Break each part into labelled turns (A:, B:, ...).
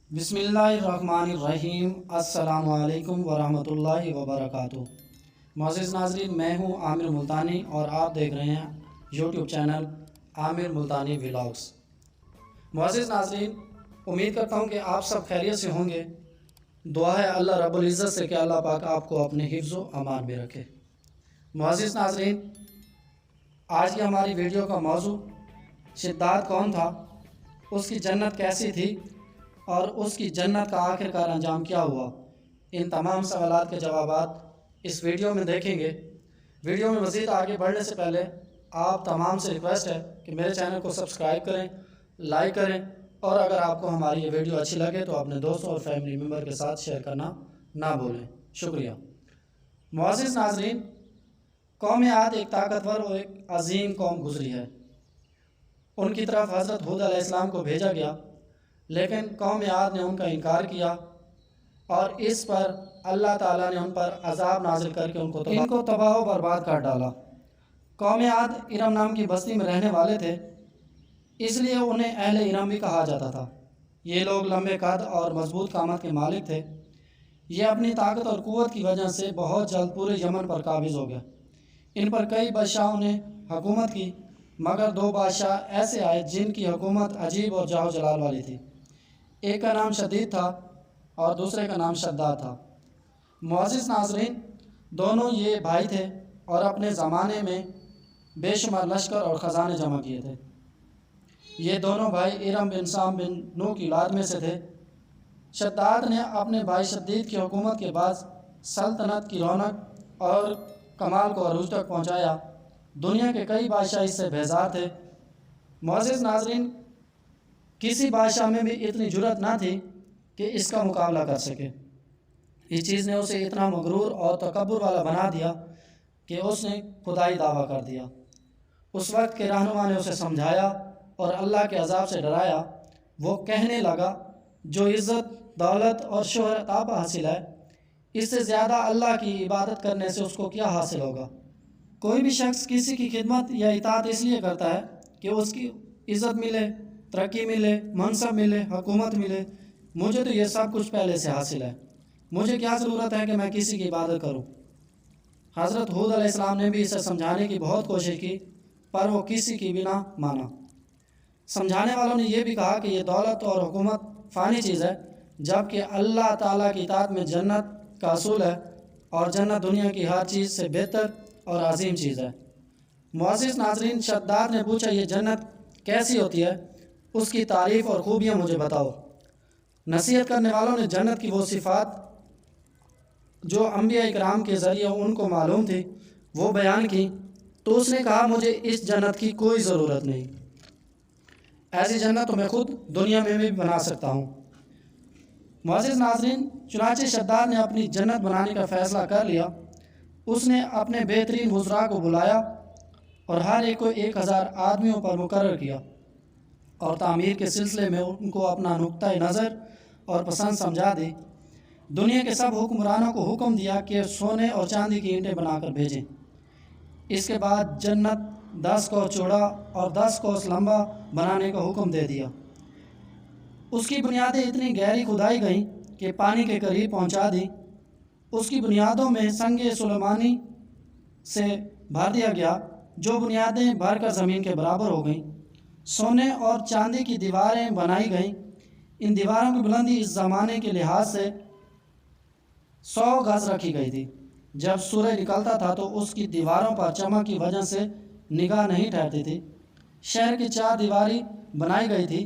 A: بسم اللہ الرحمن الرحیم۔ السلام علیکم ورحمۃ اللہ وبرکاتہ۔ معزز ناظرین، میں ہوں عامر ملتانی اور آپ دیکھ رہے ہیں یوٹیوب چینل عامر ملتانی ولاگس۔ معزز ناظرین، امید کرتا ہوں کہ آپ سب خیریت سے ہوں گے۔ دعا ہے اللہ رب العزت سے کہ اللہ پاک آپ کو اپنے حفظ و امان میں رکھے۔ معزز ناظرین، آج کی ہماری ویڈیو کا موضوع شداد کون تھا، اس کی جنت کیسی تھی اور اس کی جنت کا آخرکار انجام کیا ہوا، ان تمام سوالات کے جوابات اس ویڈیو میں دیکھیں گے۔ ویڈیو میں مزید آگے بڑھنے سے پہلے آپ تمام سے ریکویسٹ ہے کہ میرے چینل کو سبسکرائب کریں، لائک کریں، اور اگر آپ کو ہماری یہ ویڈیو اچھی لگے تو اپنے دوستوں اور فیملی ممبر کے ساتھ شیئر کرنا نہ بھولیں۔ شکریہ۔ معزز ناظرین، قوم عاد ایک طاقتور اور ایک عظیم قوم گزری ہے۔ ان کی طرف حضرت ہود علیہ السلام کو بھیجا گیا، لیکن قوم عاد نے ان کا انکار کیا اور اس پر اللہ تعالیٰ نے ان پر عذاب نازل کر کے ان کو تباہ و برباد کر ڈالا۔ قوم عاد ارم نام کی بستی میں رہنے والے تھے، اس لیے انہیں اہل ارم بھی کہا جاتا تھا۔ یہ لوگ لمبے قد اور مضبوط قامت کے مالک تھے۔ یہ اپنی طاقت اور قوت کی وجہ سے بہت جلد پورے یمن پر قابض ہو گئے۔ ان پر کئی بادشاہوں نے حکومت کی، مگر دو بادشاہ ایسے آئے جن کی حکومت عجیب اور جاہ و جلال والی تھی۔ ایک کا نام شدید تھا اور دوسرے کا نام شداد تھا۔ معزز ناظرین، دونوں یہ بھائی تھے اور اپنے زمانے میں بے شمار لشکر اور خزانے جمع کیے تھے۔ یہ دونوں بھائی ارم بن سام بن نوح کی اولاد میں سے تھے۔ شداد نے اپنے بھائی شدید کی حکومت کے بعد سلطنت کی رونق اور کمال کو عروج تک پہنچایا۔ دنیا کے کئی بادشاہ اس سے بیزار تھے۔ معزز ناظرین، کسی بادشاہ میں بھی اتنی جرأت نہ تھی کہ اس کا مقابلہ کر سکے۔ اس چیز نے اسے اتنا مغرور اور تکبر والا بنا دیا کہ اس نے خدائی دعویٰ کر دیا۔ اس وقت کے رہنما نے اسے سمجھایا اور اللہ کے عذاب سے ڈرایا۔ وہ کہنے لگا، جو عزت، دولت اور شہرت آپ حاصل ہے، اس سے زیادہ اللہ کی عبادت کرنے سے اس کو کیا حاصل ہوگا؟ کوئی بھی شخص کسی کی خدمت یا اطاعت اس لیے کرتا ہے کہ اس کی عزت ملے، ترقی ملے، منصب ملے، حکومت ملے۔ مجھے تو یہ سب کچھ پہلے سے حاصل ہے، مجھے کیا ضرورت ہے کہ میں کسی کی عبادت کروں؟ حضرت ہود علیہ السلام نے بھی اسے سمجھانے کی بہت کوشش کی، پر وہ کسی کی بھی نہ مانا۔ سمجھانے والوں نے یہ بھی کہا کہ یہ دولت اور حکومت فانی چیز ہے، جبکہ اللہ تعالیٰ کی اطاعت میں جنت کا اصول ہے، اور جنت دنیا کی ہر چیز سے بہتر اور عظیم چیز ہے۔ معزز ناظرین، شداد نے پوچھا، یہ جنت کیسی ہوتی ہے؟ اس کی تعریف اور خوبیاں مجھے بتاؤ۔ نصیحت کرنے والوں نے جنت کی وہ صفات جو انبیاء اکرام کے ذریعے ان کو معلوم تھی وہ بیان کی، تو اس نے کہا، مجھے اس جنت کی کوئی ضرورت نہیں، ایسی جنت تو میں خود دنیا میں بھی بنا سکتا ہوں۔ معزز ناظرین، چنانچہ شداد نے اپنی جنت بنانے کا فیصلہ کر لیا۔ اس نے اپنے بہترین وزراء کو بلایا اور ہر ایک کو 1000 آدمیوں پر مقرر کیا، اور تعمیر کے سلسلے میں ان کو اپنا نقطۂ نظر اور پسند سمجھا دی۔ دنیا کے سب حکمرانوں کو حکم دیا کہ سونے اور چاندی کی اینٹیں بنا کر بھیجیں۔ اس کے بعد جنت 10 کوس چوڑا اور 10 کوس لمبا بنانے کا حکم دے دیا۔ اس کی بنیادیں اتنی گہری کھدائی گئیں کہ پانی کے قریب پہنچا دی۔ اس کی بنیادوں میں سنگ سلیمانی سے بھر دیا گیا، جو بنیادیں بھر کر زمین کے برابر ہو گئیں۔ سونے اور چاندی کی دیواریں بنائی گئیں۔ ان دیواروں کی بلندی اس زمانے کے لحاظ سے 100 گز رکھی گئی تھی۔ جب سورج نکلتا تھا تو اس کی دیواروں پر چمک کی وجہ سے نگاہ نہیں ٹھہرتی تھی۔ شہر کی 4 دیواری بنائی گئی تھی۔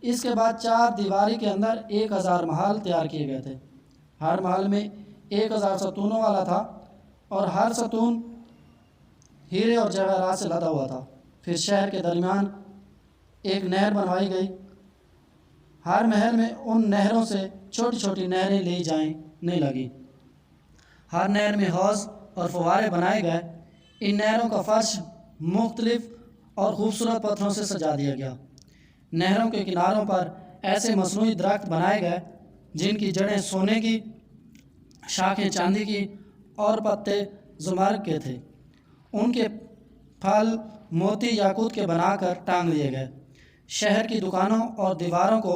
A: اس کے بعد 4 دیواری کے اندر 1000 محل تیار کیے گئے تھے۔ ہر محل میں 1000 ستونوں والا تھا، اور ہر ستون ہیرے اور جواہرات سے لدا ہوا تھا۔ پھر شہر کے درمیان ایک نہر بنوائی گئی۔ ہر محل میں ان نہروں سے چھوٹی چھوٹی نہریں لی جانے لگیں۔ ہر نہر میں حوض اور فوارے بنائے گئے۔ ان نہروں کا فرش مختلف اور خوبصورت پتھروں سے سجا دیا گیا۔ نہروں کے کناروں پر ایسے مصنوعی درخت بنائے گئے جن کی جڑیں سونے کی، شاخیں چاندی کی اور پتے زمرد کے تھے۔ ان کے پھل موتی یاقوت کے بنا کر ٹانگ دیے گئے۔ شہر کی دکانوں اور دیواروں کو